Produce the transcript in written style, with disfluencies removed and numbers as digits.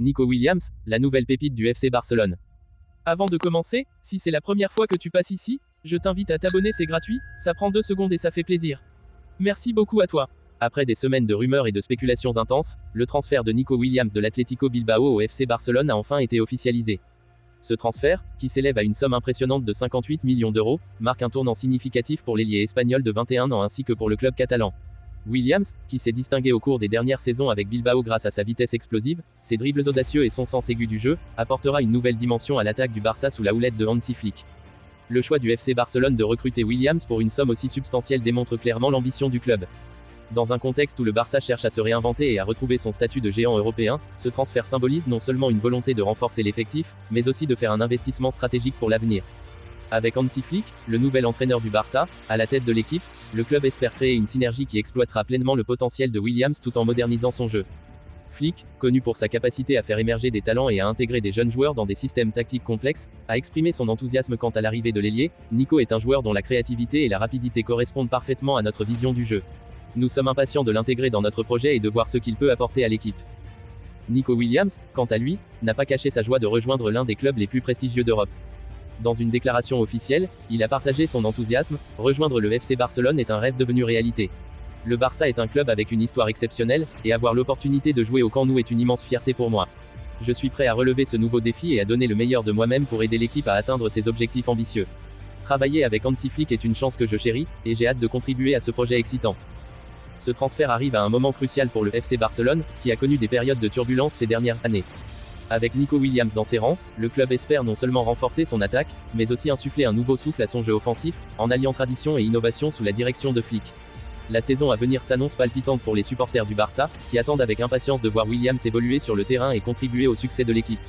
Nico Williams, la nouvelle pépite du FC Barcelone. Avant de commencer, si c'est la première fois que tu passes ici, je t'invite à t'abonner, c'est gratuit, ça prend 2 secondes et ça fait plaisir. Merci beaucoup à toi. Après des semaines de rumeurs et de spéculations intenses, le transfert de Nico Williams de l'Atlético Bilbao au FC Barcelone a enfin été officialisé. Ce transfert, qui s'élève à une somme impressionnante de 58 millions d'euros, marque un tournant significatif pour l'ailier espagnol de 21 ans ainsi que pour le club catalan. Williams, qui s'est distingué au cours des dernières saisons avec Bilbao grâce à sa vitesse explosive, ses dribbles audacieux et son sens aigu du jeu, apportera une nouvelle dimension à l'attaque du Barça sous la houlette de Hansi Flick. Le choix du FC Barcelone de recruter Williams pour une somme aussi substantielle démontre clairement l'ambition du club. Dans un contexte où le Barça cherche à se réinventer et à retrouver son statut de géant européen, ce transfert symbolise non seulement une volonté de renforcer l'effectif, mais aussi de faire un investissement stratégique pour l'avenir. Avec Hansi Flick, le nouvel entraîneur du Barça, à la tête de l'équipe, le club espère créer une synergie qui exploitera pleinement le potentiel de Williams tout en modernisant son jeu. Flick, connu pour sa capacité à faire émerger des talents et à intégrer des jeunes joueurs dans des systèmes tactiques complexes, a exprimé son enthousiasme quant à l'arrivée de l'ailier. Nico est un joueur dont la créativité et la rapidité correspondent parfaitement à notre vision du jeu. Nous sommes impatients de l'intégrer dans notre projet et de voir ce qu'il peut apporter à l'équipe. Nico Williams, quant à lui, n'a pas caché sa joie de rejoindre l'un des clubs les plus prestigieux d'Europe. Dans une déclaration officielle, il a partagé son enthousiasme. Rejoindre le FC Barcelone est un rêve devenu réalité. Le Barça est un club avec une histoire exceptionnelle, et avoir l'opportunité de jouer au Camp Nou est une immense fierté pour moi. Je suis prêt à relever ce nouveau défi et à donner le meilleur de moi-même pour aider l'équipe à atteindre ses objectifs ambitieux. Travailler avec Hansi Flick est une chance que je chéris, et j'ai hâte de contribuer à ce projet excitant. Ce transfert arrive à un moment crucial pour le FC Barcelone, qui a connu des périodes de turbulence ces dernières années. Avec Nico Williams dans ses rangs, le club espère non seulement renforcer son attaque, mais aussi insuffler un nouveau souffle à son jeu offensif, en alliant tradition et innovation sous la direction de Flick. La saison à venir s'annonce palpitante pour les supporters du Barça, qui attendent avec impatience de voir Williams évoluer sur le terrain et contribuer au succès de l'équipe.